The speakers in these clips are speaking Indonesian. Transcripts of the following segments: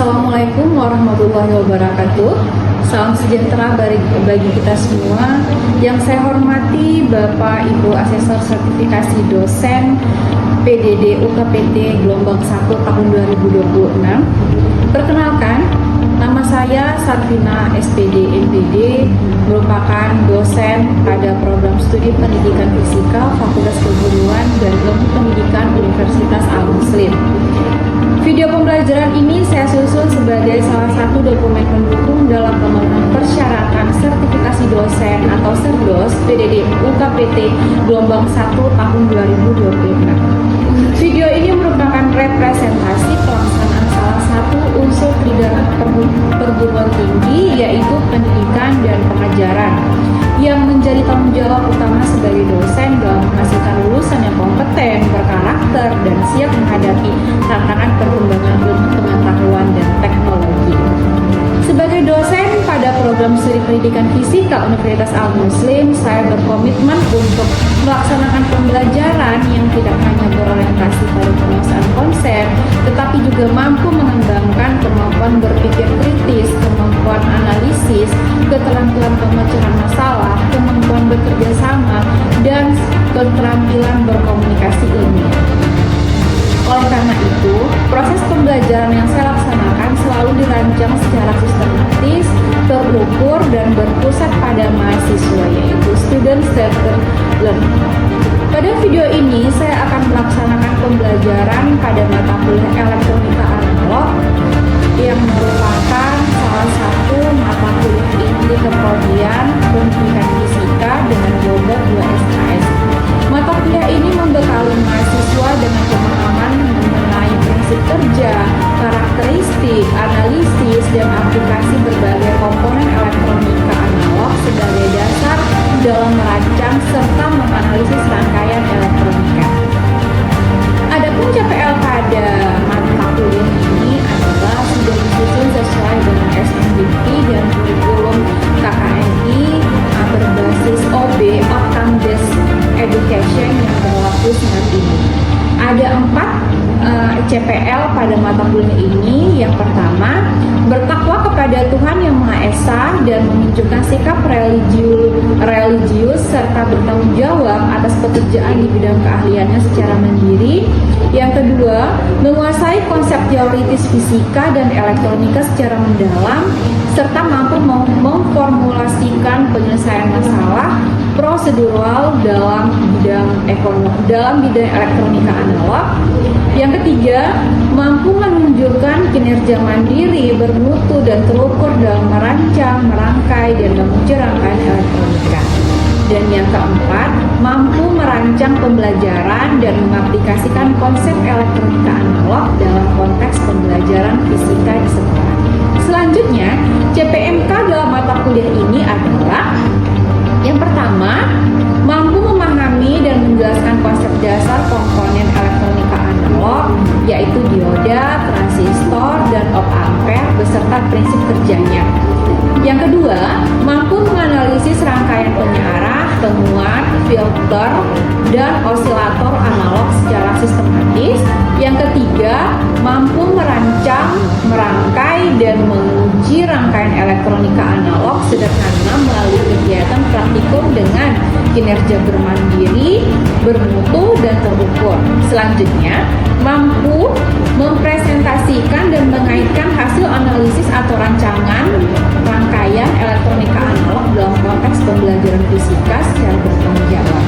Assalamualaikum warahmatullahi wabarakatuh. Salam sejahtera bagi kita semua. Yang saya hormati Bapak Ibu Asesor Sertifikasi Dosen PDD UKPT Gelombang 1 tahun 2026. Perkenalkan, nama saya Sarvina SPD MPD, merupakan dosen pada program studi pendidikan fisika Fakultas Keguruan dan Ilmu Pendidikan Universitas Al-Muslim. Video pembelajaran ini saya susun sebagai salah satu dokumen pendukung dalam pemenuhan persyaratan sertifikasi dosen atau SERDOS PDD UKPT Gelombang 1 tahun 2026. Video ini merupakan representasi pelaksanaan salah satu unsur di dalam perguruan tinggi, yaitu pendidikan dan pengajaran, yang menjadi tanggung jawab utama sebagai dosen dalam menghasilkan lulusan yang kompeten, berkarakter, dan siap menghadapi tantangan perkembangan ilmu pengetahuan dan teknologi. Sebagai dosen pada program studi pendidikan fisika Universitas Al-Muslim, saya berkomitmen untuk melaksanakan pembelajaran yang tidak hanya berorientasi pada penguasaan konsep, tetapi juga mampu mengembangkan kemampuan berpikir kritis, kemampuan analisis, keterampilan pemecahan masalah, kemampuan bekerja sama, dan keterampilan berkomunikasi ilmiah. Oleh karena itu, proses pembelajaran yang saya laksanakan selalu dirancang secara sistematis, terukur, dan berpusat pada mahasiswa, yaitu student-centered learning. Pada video ini, saya akan melaksanakan pembelajaran pada mata kuliah elektronika analog yang merupakan salah satu mata kuliah inti keprodian pendidikan fisika dengan bobot 2 SKS. Mata kuliah ini membekali mahasiswa dengan pemahaman mengenai prinsip kerja, karakteristik, analisis, dan aplikasi berbagai komponen elektronika analog sebagai dasar dalam merancang serta menganalisis rangkaian elektronika. Adapun CPL pada mata kuliah ini adalah sudah disusun sesuai dengan SNBP dan kurikulum KKNI berbasis OB Outcome Based Education yang berlaku saat ini. Ada 4 CPL pada mata kuliah ini. Yang pertama, bertakwa kepada Tuhan Yang Maha Esa dan menunjukkan sikap religius serta bertanggung jawab atas pekerjaan di bidang keahliannya secara mandiri. Yang kedua, menguasai konsep teoritis fisika dan elektronika secara mendalam serta mampu memformulasikan penyelesaian masalah prosedural dalam bidang elektronika analog. Yang ketiga, mampu menunjukkan kinerja mandiri, bermutu, dan terukur dalam merancang, merangkai, dan menguji rangkaian elektronika. Dan yang keempat, mampu merancang pembelajaran dan mengaplikasikan konsep elektronika analog dalam konteks pembelajaran fisika di sekolah. Selanjutnya, CPMK dalam mata kuliah ini adalah yang pertama, mampu memahami dan menjelaskan konsep dasar komponen elektronika analog, yaitu dioda, transistor, dan op-ampere beserta prinsip kerjanya. Yang kedua, mampu menganalisis rangkaian penyiaran, temuan, filter, dan osilator analog secara sistematis. Yang ketiga, mampu merancang, merangkai, dan menguji rangkaian elektronika analog sederhana melalui kegiatan praktikum dengan kinerja bermandiri, bermutu, dan terukur. Selanjutnya, mampu mempresentasikan dan mengaitkan hasil analisis atau rancangan rangkaian elektronika analog dalam konteks pembelajaran fisika secara bertanggung jawab.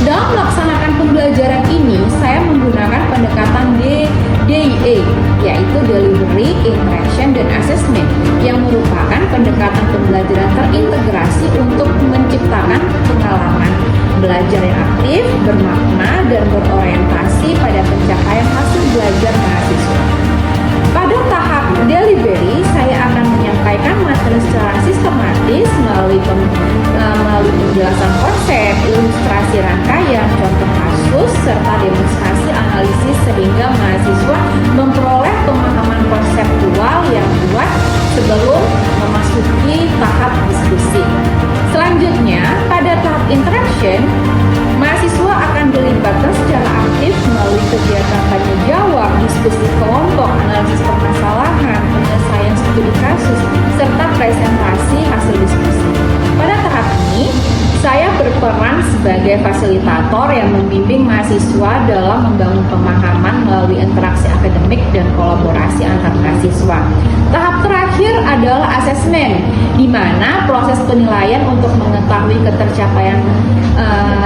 Dalam melaksanakan pembelajaran ini, saya menggunakan pendekatan DIA, yaitu Delivery, Interaction, dan Assessment, yang merupakan pendekatan pembelajaran terintegrasi untuk menciptakan pengalaman belajar yang aktif, bermakna, dan berorientasi pada pencapaian hasil belajar mahasiswa. Pada tahap delivery, saya akan menyampaikan materi secara sistematis melalui penjelasan konsep, ilustrasi rangkaian, contoh kasus, serta demonstrasi analisis sehingga mahasiswa memperoleh pemahaman konseptual yang kuat sebelum memasuki tahap diskusi. Selanjutnya, pada tahap interaction, mahasiswa akan dilibatkan secara aktif melalui kegiatan tanya jawab, diskusi kelompok, analisis permasalahan, berperan sebagai fasilitator yang membimbing mahasiswa dalam membangun pemahaman melalui interaksi akademik dan kolaborasi antar mahasiswa. Tahap terakhir adalah asesmen, di mana proses penilaian untuk mengetahui ketercapaian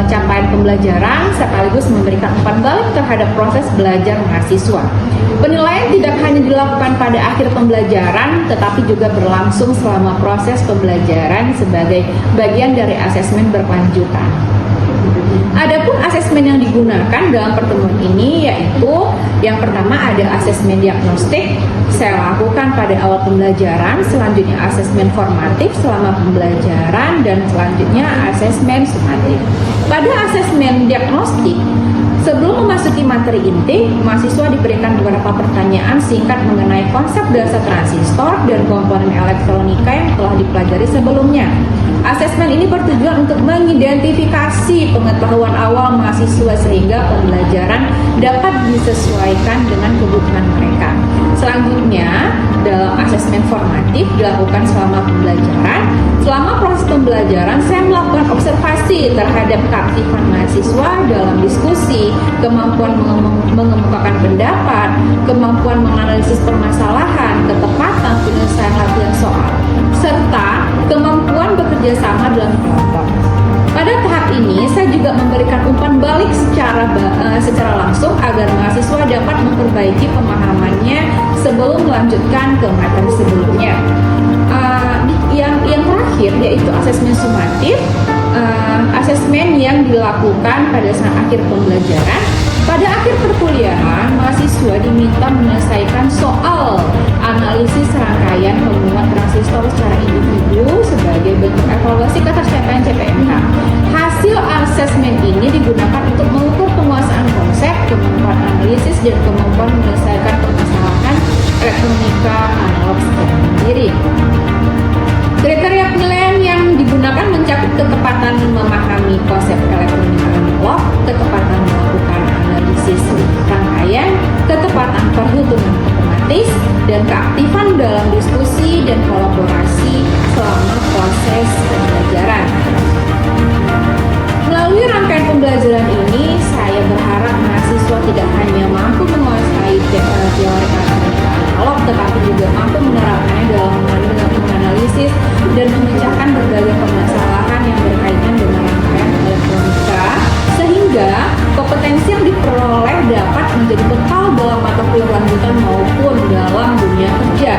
capaian pembelajaran sekaligus memberikan umpan balik terhadap proses belajar mahasiswa. Penilaian tidak hanya dilakukan pada akhir pembelajaran, tetapi juga berlangsung selama proses pembelajaran sebagai bagian dari asesmen berkelanjutan. Adapun asesmen yang digunakan dalam pertemuan ini yaitu yang pertama ada asesmen diagnostik, saya lakukan pada awal pembelajaran, selanjutnya asesmen formatif selama pembelajaran, dan selanjutnya asesmen sumatif. Pada asesmen diagnostik, sebelum memasuki materi inti, mahasiswa diberikan beberapa pertanyaan singkat mengenai konsep dasar transistor dan komponen elektronika yang telah dipelajari sebelumnya. Asesmen ini bertujuan untuk mengidentifikasi pengetahuan awal mahasiswa sehingga pembelajaran dapat disesuaikan dengan kebutuhan mereka. Selanjutnya, dalam asesmen formatif dilakukan selama pembelajaran. Selama proses pembelajaran, saya melakukan observasi terhadap keaktifan mahasiswa dalam diskusi, kemampuan mengemukakan pendapat, kemampuan menganalisis permasalahan, ketepatan penyelesaian latihan soal, serta kemampuan bekerja sama dalam kelompok. Pada tahap ini, saya juga memberikan umpan balik secara langsung agar mahasiswa dapat memperbaiki pemahamannya sebelum melanjutkan ke materi sebelumnya. Yang terakhir yaitu asesmen sumatif, asesmen yang dilakukan pada saat akhir pembelajaran. Pada akhir perkuliahan, mahasiswa diminta menyelesaikan soal analisis rangkaian penguat transistor secara individu sebagai bentuk evaluasi ketercapaian CPNH. Hasil asesmen ini digunakan untuk mengukur penguasaan konsep, kemampuan analisis, dan kemampuan menyelesaikan permasalahan elektronika analog secara mandiri. Kriteria penilaian yang digunakan mencakup ketepatan memahami konsep elektronika analog, ketepatan melakukan analisis rangkaian, ketepatan perhitungan otomatis, dan keaktifan dalam diskusi dan kolaborasi selama proses pembelajaran. Melalui rangkaian pembelajaran ini, saya berharap mahasiswa tidak hanya mampu menguasai teori elektronika analog, tetapi juga mampu menerapkannya dalam menganalisis dan memecahkan berbagai permasalahan yang berkaitan dengan rangkaian elektronika, sehingga kompetensi yang diperoleh dapat menjadi bekal dalam mata kuliah lanjutan maupun dalam dunia kerja.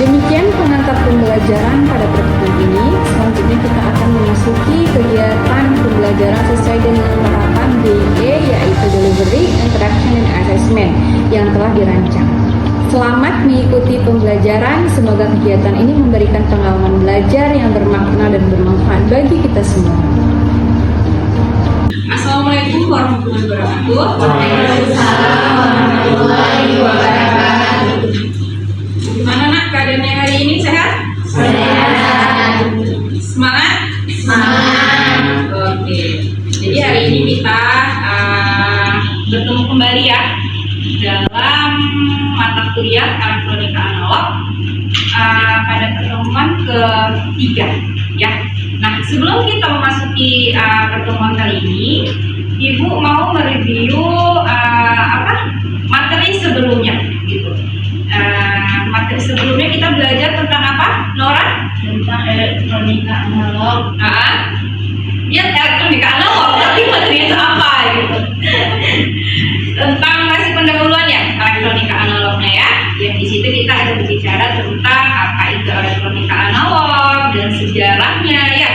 Demikian pengantar pembelajaran pada pertemuan ini. Selanjutnya kita akan memasuki kegiatan pembelajaran sesuai dengan tahapan DIE, yaitu Delivery, Interaction, dan Assessment yang telah dirancang. Selamat mengikuti pembelajaran, semoga kegiatan ini memberikan pengalaman belajar yang bermakna dan bermanfaat bagi kita semua. Assalamualaikum warahmatullahi wabarakatuh. Waalaikumsalam warahmatullahi wabarakatuh. Gimana nak keadaannya hari ini, sehat? Sehat. Semangat? Semangat. Oke. Jadi hari ini kita bertemu kembali ya dalam mata kuliah elektronika analog pada pertemuan ketiga ya. Nah, sebelum kita memasuki pertemuan kali ini, Ibu mau mereview materi sebelumnya gitu. Materi sebelumnya kita belajar tentang apa, Nora? Tentang elektronika analog. Ya, elektronika analog, tapi materinya apa gitu? Tentang kasih pendahuluan ya, elektronika analognya ya. Yang di situ kita ada berbicara tentang apa itu elektronika analog dan sejarahnya ya.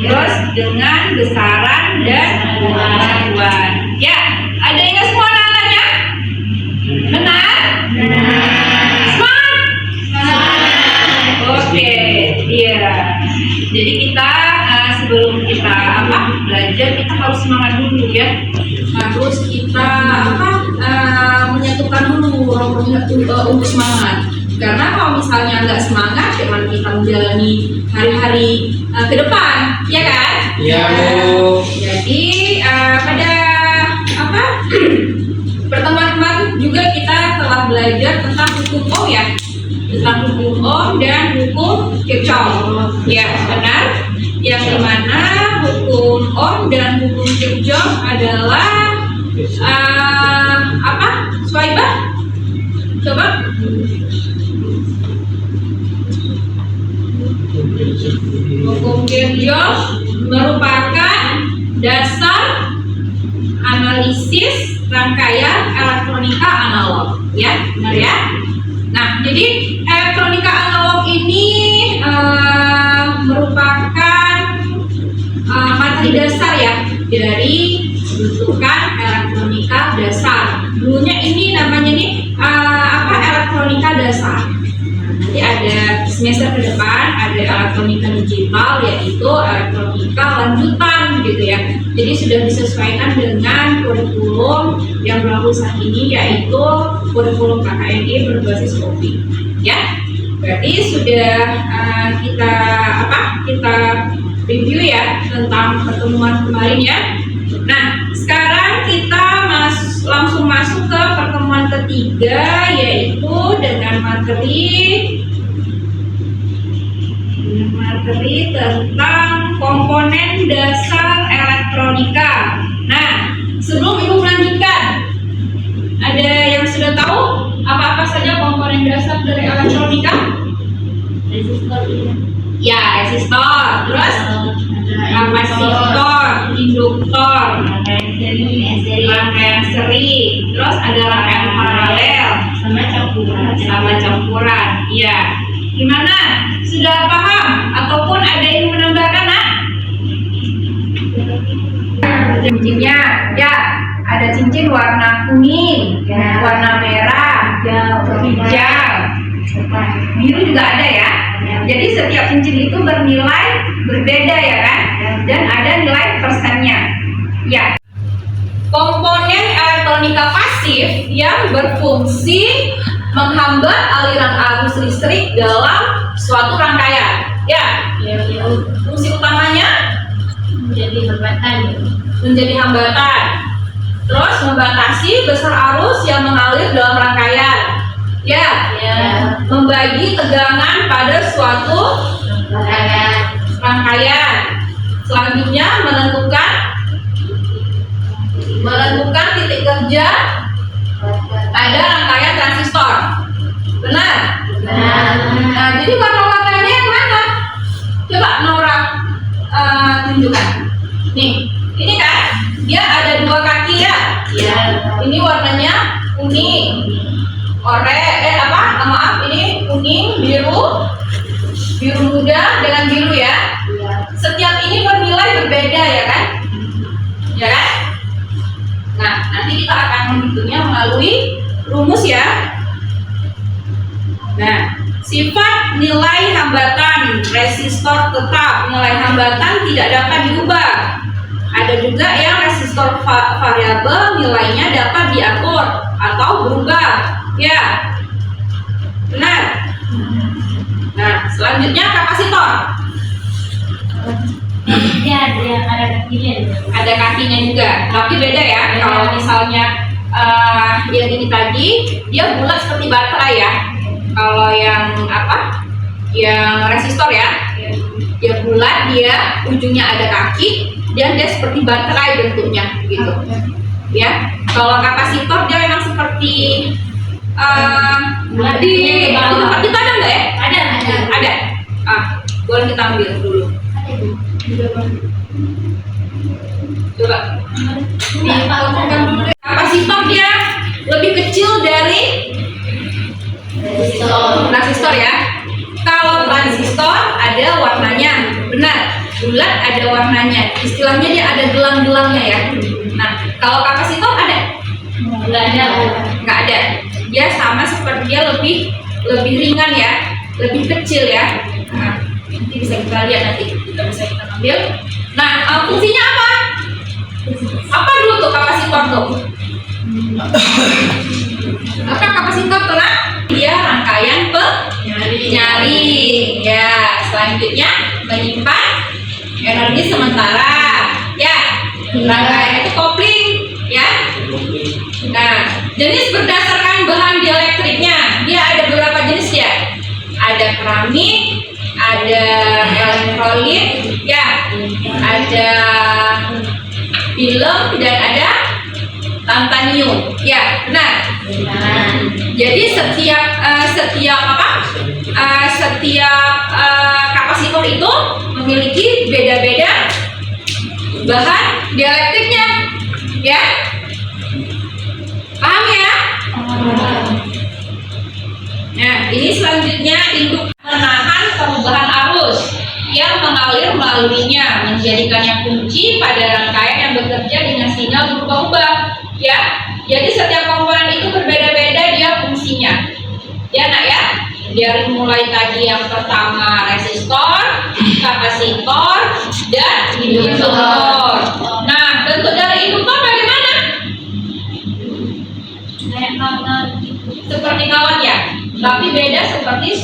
Terus dengan besaran dan pengetahuan. Ya, ada yang nggak semua anak-anaknya? Benar? Oke, iya. Jadi kita sebelum kita belajar, kita harus semangat dulu ya. Harus kita menyatukan dulu untuk semangat. Karena kalau misalnya nggak semangat, gimana kita menjalani hari-hari ke depan, ya kan? Iya, Bu. Jadi pada pertemuan kemarin juga kita telah belajar tentang hukum Ohm ya. Tentang hukum Ohm dan hukum Kirchhoff. Ya, benar. Ya, yang dimana hukum Ohm dan hukum Kirchhoff adalah apa? Swaibah? Coba. Hukum Kirchhoff merupakan dasar analisis rangkaian elektronika analog, ya, benar ya? Nah, jadi elektronika analog ini merupakan materi dasar ya dari bentukan elektronika dasar. Dulunya ini namanya nih elektronika dasar. Nanti ada semester ke depan ada elektronika digital, yaitu elektronika lanjutan gitu ya. Jadi sudah disesuaikan dengan kurikulum yang berlaku saat ini, yaitu kurikulum KKNI berbasis kopi ya. Berarti sudah kita review ya tentang pertemuan kemarin ya. Nah, sekarang kita langsung masuk ke pertemuan ketiga, yaitu dengan materi tentang komponen dasar elektronika. Nah, sebelum Ibu melanjutkan, ada yang sudah tahu apa-apa saja komponen dasar dari elektronika? Resistor. Ya, resistor, terus kapasitor, induktor, rangkaian seri, terus ada rangkaian paralel, sama campuran. Iya. Gimana? Sudah paham? Ataupun ada yang menambahkan, nak? Cincinnya, ya, ada cincin warna kuning, warna merah, hijau, biru juga ada ya. Jadi setiap cincin itu bernilai berbeda ya kan? Dan ada nilai persennya. Ya. Komponen elektronika pasif yang berfungsi menghambat aliran arus listrik dalam suatu rangkaian. Ya. Fungsi utamanya menjadi hambatan. Terus membatasi besar arus yang mengalir dalam rangkaian. Ya. Membagi tegangan pada suatu rangkaian. Selanjutnya menentukan titik kerja pada rangkaian transistor. Benar? Nah, jadi warna-warnanya yang mana? Coba Nora tunjukkan. Nih, ini kan dia ada dua kaki ya. Ini warnanya kuning. Ini kuning, biru muda dengan biru ya. Setiap ini bernilai berbeda ya kan? Ya kan? Nah, nanti kita akan menghitungnya melalui rumus ya. Nah, sifat nilai hambatan resistor tetap, nilai hambatan tidak dapat diubah. Ada juga yang resistor variabel, nilainya dapat diatur atau berubah. Ya, benar. Nah, selanjutnya kapasitor. Ada kakinya juga, tapi beda ya. Kalau misalnya yang ini tadi dia bulat seperti baterai ya. Kalau yang yang resistor ya, dia bulat, dia ujungnya ada kaki, dan dia seperti baterai bentuknya gitu. Ya, kalau kapasitor dia memang seperti seperti itu ada nggak ya? Ada. Boleh kita ambil dulu. Coba. Kapasitor dia lebih kecil dari transistor ya. Kalau transistor ada warnanya, benar. Bulat ada warnanya. Istilahnya dia ada gelang-gelangnya ya. Nah, kalau kapasitor ada? Nggak ada. Dia sama seperti dia lebih ringan ya, lebih kecil ya. Nah, nanti bisa kita lihat nanti. Kita ambil. Nah, fungsinya apa? Apa dulu tuh kapasitor tuh? Apa kapasitor tuh lah? Dia rangkaian penyaring. Ya, selanjutnya menyimpan energi sementara. Ya, rangkaian itu kopling. Ya. Nah, jenis berdasarkan bahan dielektriknya, dia ada beberapa jenis ya. Ada keramik, ada elektrolit, ya. ada film dan ada tantanium. Ya, benar. Jadi setiap kapasitor itu memiliki beda-beda bahan dielektriknya, ya. Paham ya? Nah, ini selanjutnya induk menahan perubahan arus yang mengalir melaluinya, menjadikannya kunci pada rangkaian yang bekerja dengan sinyal berubah-ubah. Ya, jadi setiap komponen itu berbeda-beda dia fungsinya. Ya, nak ya. Dari mulai tadi yang pertama resistor, kapasitor, dan induktor. Nah, bentuk dari induktor bagaimana? Seperti kawat ya, tapi beda seperti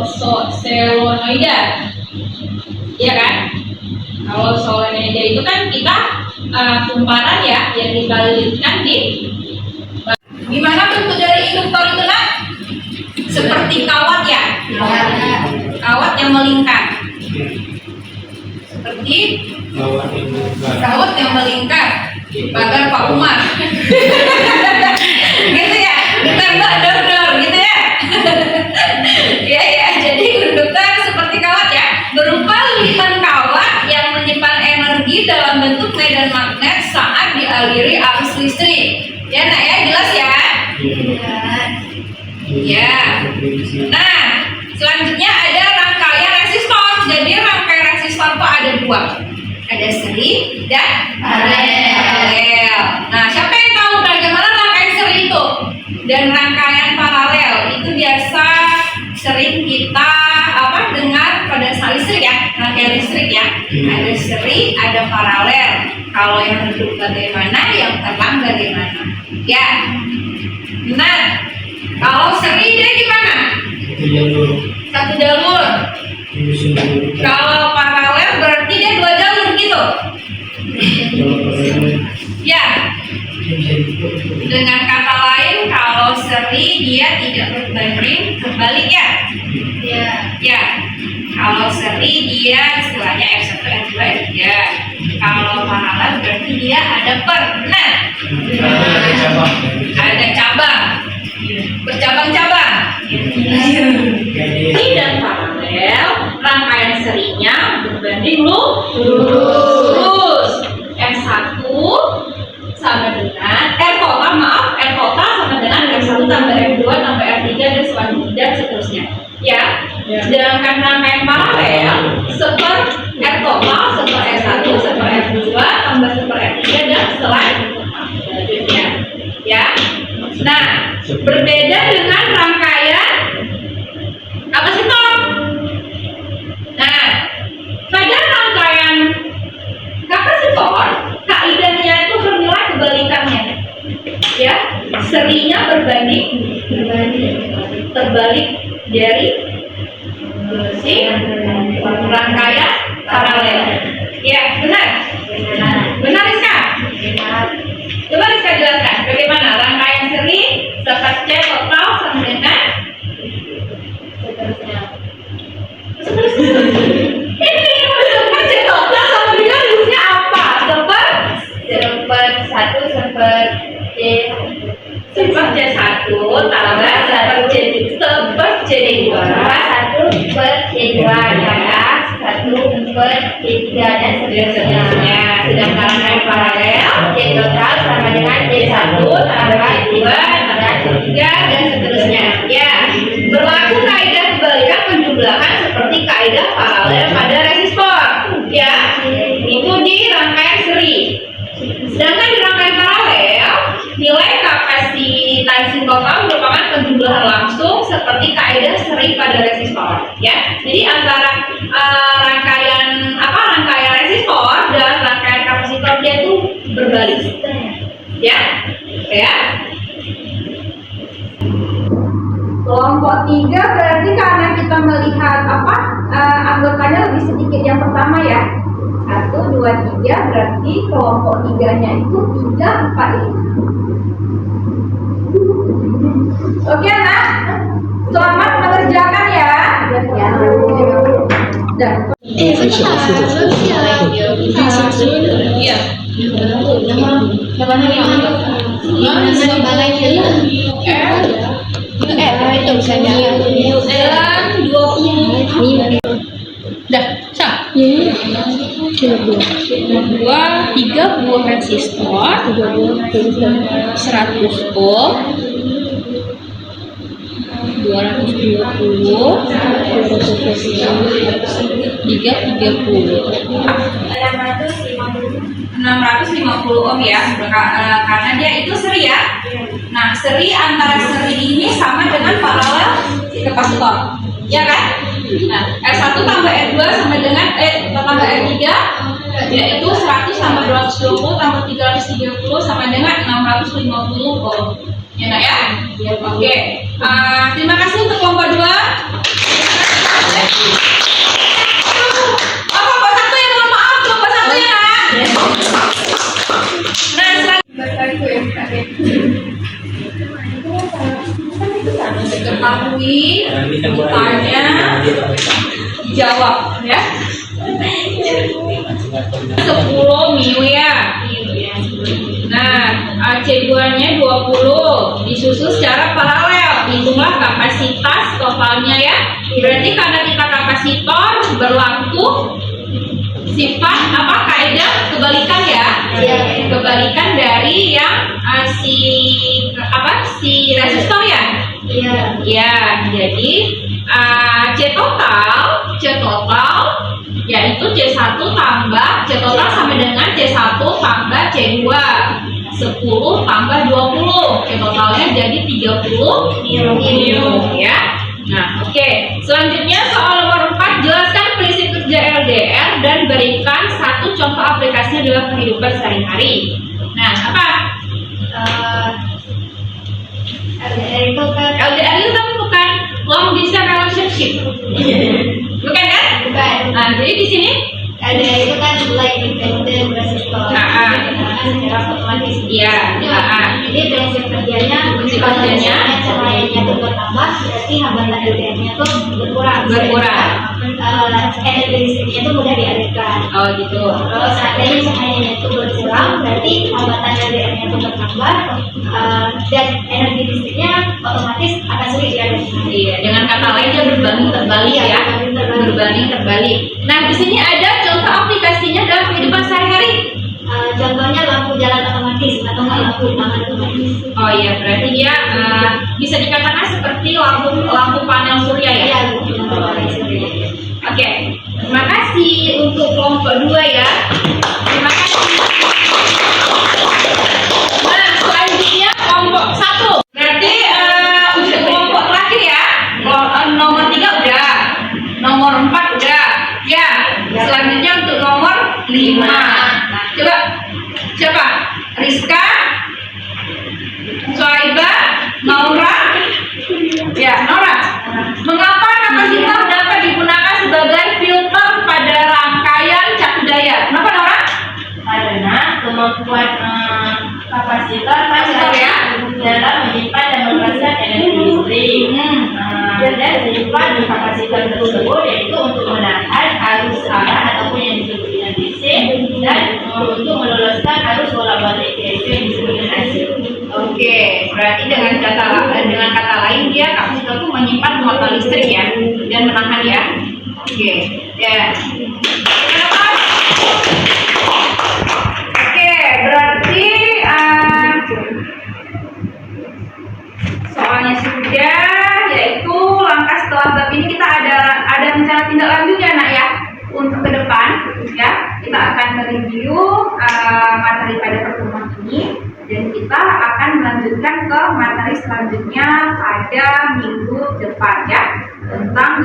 solenoida. Iya kan? Kalau solenoida itu kan kita kumparan ya, yang dibalikan di. Gimana bentuk dari induktor itu nak? Seperti kawat ya, kawat yang melingkar. Seperti kawat yang melingkar. Pagar Pak Umar. Gitu ya, ditembak dor-dor gitu ya. Ya, jadi induktor seperti kawat ya, berupa lilitan kawat yang menyimpan energi dalam bentuk medan magnet saat dialiri arus listrik. Ya, nak ya, jelas ya? Ya. Nah, selanjutnya ada rangkaian resistor. Jadi rangkaian resistor itu ada dua. Ada seri dan paralel. Nah, siapa yang tahu bagaimana rangkaian seri itu? Dan rangkaian paralel itu biasa sering kita dengar pada listrik ya, rangkaian listrik ya. Ada seri, ada paralel. Kalau yang redup bagaimana, yang terang bagaimana? Ya. Nah, kalau seri dia gimana? Satu jalur. Kalau paralel berarti dia dua jalur gitu. Ya. Dengan kata lain, kalau seri dia tidak berbanding terbalik ya. Ya. Kalau seri dia istilahnya F1, F2, F3. Kalau paralel berarti dia ada pernah. Ada cabang. Bercabang-cabang. Tidak paralel, rangkaian serinya berbanding lurus. R1 sama dengan R total sama dengan R1 tambah R2 tambah R3 dan seterusnya. Ya. Sedangkan rangkaian paralel seper R total, seper R1, seper R2 tambah seper R3 dan selanjutnya. Ya. Nah, berbeda dengan rangkaian kapasitor. Nah, pada rangkaian kapasitor, kaidahnya itu bernilai kebalikannya. Ya, serinya terbalik dari si rangkaian paralel. Ya, benar? Benar, Rizka? Coba Rizka jelaskan bagaimana rangkaian seri seperti total sama dengan ini seperti total sama dengan rumusnya apa? Seperti C1 tambah seperti C2 1/C2 tambah 1/C3 dan seterusnya. Sedangkan rangkaian paralel C total sama dengan C1 tambah 2 tambah 3 dan seterusnya. Ya, berlaku kaidah kebalikan penjumlahan seperti kaidah paralel pada resistor. Ya, itu di rangkaian seri. Sedangkan di rangkaian paralel, nilai kapasitansi total merupakan penjumlahan langsung seperti kaidah seri pada resistor. Ya, jadi antara rangkaian resistor dan rangkaian kapasitor dia itu berbalik. Ya. Kelompok 3 berarti karena kita melihat anggotanya lebih sedikit yang pertama ya. 1, 2, 3 berarti kelompok 3-nya itu 3, 4, 5. Oke anak, selamat mengerjakan ya. Dan Itu misalnya dalam 20 dah, sah. 2, 3 buah resistor 100 ohm 220 650 ohm ya, karena dia itu seri ya. Nah, seri antara seri ini sama dengan paralel kapasitor, ya kan? Nah, R1 tambah R2 sama dengan tambah R3 yaitu 100 tambah 220 tambah 330 sama dengan 650 ohm. Ya, nak ya? Oke. Terima kasih untuk kelompok 2. Kelompok 1 ya, mohon maaf, kelompok 1 ya, nak. Nah, ketahui tanya dijawab ya. 10 miu ya. Nah, C2-nya 20 disusun secara paralel. Hitunglah kapasitas totalnya ya. Berarti karena kita kapasitor berlaku sifat apa, kaidah kebalikan ya. Kebalikan dari yang si resistor ya. Ya, jadi C total yaitu C1 tambah C total sama dengan C1 tambah C2 10 tambah 20, C totalnya jadi 30 miu ya. Nah, oke. Selanjutnya soal nomor 4, jelaskan prinsip kerja LDR dan berikan satu contoh aplikasinya dalam kehidupan sehari-hari. Nah, apa? LDR itu kan bukan long distance relationship. Bukan kan? Bukan. Nah, jadi di sini LDR itu kan like independent resistor. Secara otomatis. Iya. Jadi prinsip kerjanya cahayanya itu bertambah, berarti hambatan LDR-nya itu berkurang. Energi listriknya itu mudah dialirkan. Oh gitu. Kalau seandainya cahayanya itu berkurang, berarti hambatan LDR-nya itu bertambah dan energi listriknya otomatis akan sulit dialirkan. Iya. Dengan kata lain dia berbanding terbalik ya. Berbanding terbalik. Nah, di sini ada contoh aplikasinya dalam kehidupan sehari-hari. Contohnya lampu jalan otomatis atau lampu tangan otomatis. Oh iya, berarti dia bisa dikatakan seperti lampu panel surya ya? Iya, lampu panel surya. Oke, terima kasih untuk kelompok 2 ya. Terima kasih. Nah, selanjutnya kelompok 1. Berarti untuk kelompok terakhir ya. Nomor 3 udah, nomor 4 udah. Ya, selanjutnya untuk nomor 5. Coba, siapa? Rizka, Soaiba, Naura. Ya, Naura. Mengapa kapasitor dapat digunakan sebagai filter pada rangkaian cat daya? Kenapa, Naura? Karena kemampuan kapasitor ya dalam menyimpan dan melepaskan energi listrik. Dan sifat di kapasitor tersebut yaitu untuk menahan arus arah ataupun yang disebut dengan DC dan untuk meloloskan arus bola balik yaitu yang disebut dengan AC. Oke, berarti dengan kata lain dia kapasitor itu menyimpan muatan listrik ya dan menahan ya. Oke, ya. Oke, berarti soalnya sudah, yaitu langkah setelah bab ini kita ada rencana tindak lanjutnya nak ya. Untuk ke depan ya kita akan mereview materi pada pertemuan ini dan kita akan melanjutkan ke materi selanjutnya pada minggu depan ya, tentang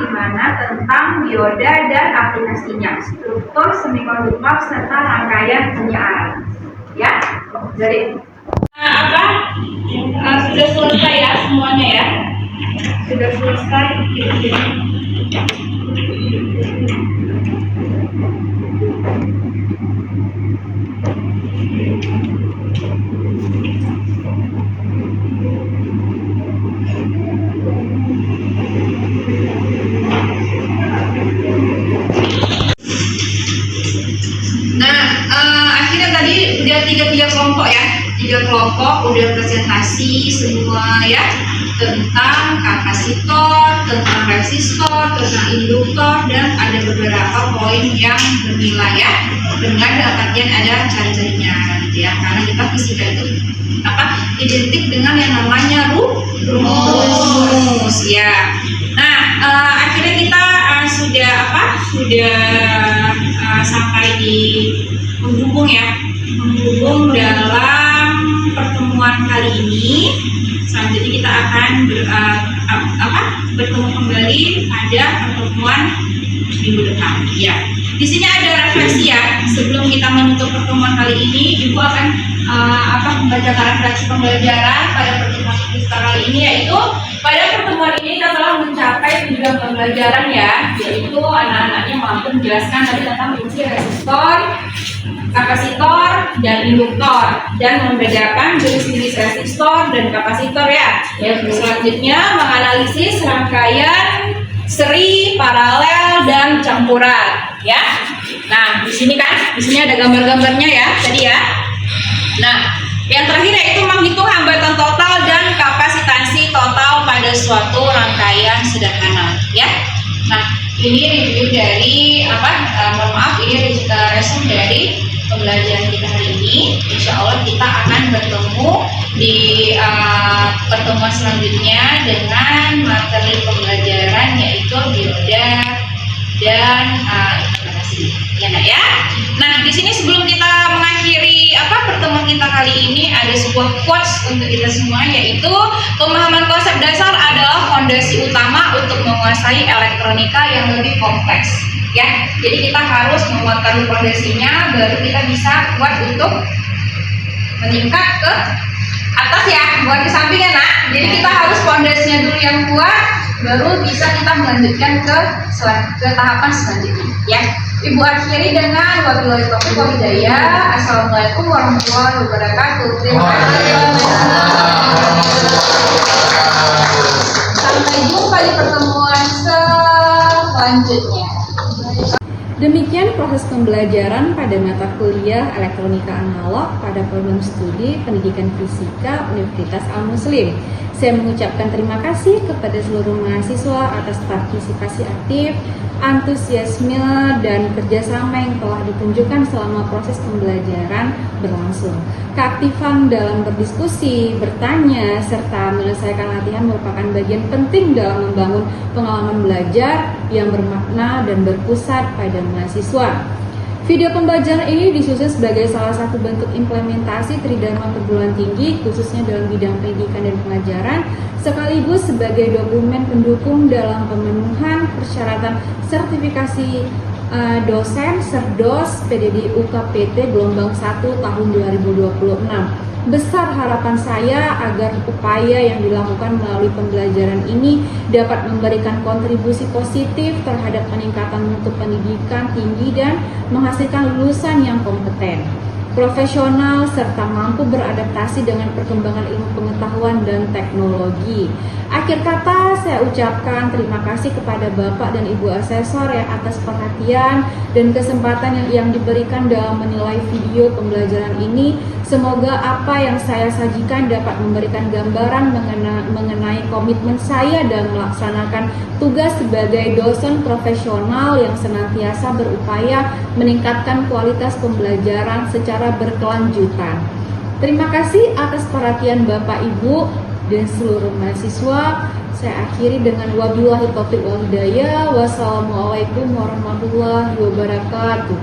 dioda dan aplikasinya, struktur semikonduktor serta rangkaian penyiaran ya. Jadi sudah selesai ya semuanya ya, sudah selesai. Nah, akhirnya tadi udah 3 kelompok ya. 3 kelompok udah presentasi semua ya, tentang kapasitor, tentang resistor, tentang induktor, dan ada beberapa poin yang bernilai ya. Dengan dalam artian ada cari-carinya gitu ya, karena kita fisika itu identik dengan yang namanya rumus ya. Nah, akhirnya kita sudah sampai di penghubung ya, penghubung dalam pertemuan kali ini. Selanjutnya kita akan bertemu kembali pada pertemuan minggu depan ya. Di sini ada refleksi ya. Sebelum kita menutup pertemuan kali ini, Ibu akan membacakan refleksi pembelajaran pada pertemuan kita kali ini, yaitu pada pertemuan ini kita telah mencapai tujuan pembelajaran ya, yaitu anak-anaknya mampu menjelaskan tadi tentang fungsi resistor, kapasitor, dan induktor, dan membedakan jenis-jenis resistor dan kapasitor ya. Selanjutnya menganalisis rangkaian seri, paralel, dan campuran ya. Nah, di sini ada gambar-gambarnya ya tadi ya. Nah, yang terakhir yaitu menghitung hambatan total dan kapasitansi total pada suatu rangkaian sederhana ya. Nah, ini review dari ini resume dari pembelajaran kita hari ini. Insya Allah kita akan bertemu di pertemuan selanjutnya dengan materi pembelajaran yaitu bioda dan informasi ya Nak ya. Nah, di sini sebelum kita mengakhiri pertemuan kita kali ini, ada sebuah quotes untuk kita semua, yaitu pemahaman konsep dasar adalah fondasi utama untuk menguasai elektronika yang lebih kompleks ya. Jadi kita harus menguatkan fondasinya, baru kita bisa kuat untuk meningkat ke atas ya, bukan ke samping ya Nak. Jadi kita harus fondasinya dulu yang kuat, baru bisa kita melanjutkan ke tahapan selanjutnya ya. Ibu akhiri dengan wabillahi taufiq wal hidayah. Assalamualaikum warahmatullahi wabarakatuh. Terima kasih. Sampai jumpa di pertemuan selanjutnya. Demikian proses pembelajaran pada mata kuliah elektronika analog pada program studi pendidikan fisika Universitas Al-Muslim. Saya mengucapkan terima kasih kepada seluruh mahasiswa atas partisipasi aktif, antusiasme, dan kerjasama yang telah ditunjukkan selama proses pembelajaran berlangsung. Keaktifan dalam berdiskusi, bertanya, serta menyelesaikan latihan merupakan bagian penting dalam membangun pengalaman belajar yang bermakna dan berpusat pada mahasiswa. Video pembelajaran ini disusun sebagai salah satu bentuk implementasi Tridharma perguruan tinggi, khususnya dalam bidang pendidikan dan pengajaran, sekaligus sebagai dokumen pendukung dalam pemenuhan persyaratan sertifikasi dosen Serdos PDD UKPT gelombang 1 tahun 2026. Besar harapan saya agar upaya yang dilakukan melalui pembelajaran ini dapat memberikan kontribusi positif terhadap peningkatan mutu pendidikan tinggi dan menghasilkan lulusan yang kompeten, profesional, serta mampu beradaptasi dengan perkembangan ilmu pengetahuan dan teknologi. Akhir kata, saya ucapkan terima kasih kepada Bapak dan Ibu Asesor ya atas perhatian dan kesempatan yang diberikan dalam menilai video pembelajaran ini. Semoga apa yang saya sajikan dapat memberikan gambaran mengenai komitmen saya dalam melaksanakan tugas sebagai dosen profesional yang senantiasa berupaya meningkatkan kualitas pembelajaran secara berkelanjutan. Terima kasih atas perhatian Bapak Ibu dan seluruh mahasiswa. Saya akhiri dengan wabillahi taufiq wal hidayah. Wassalamualaikum warahmatullahi wabarakatuh.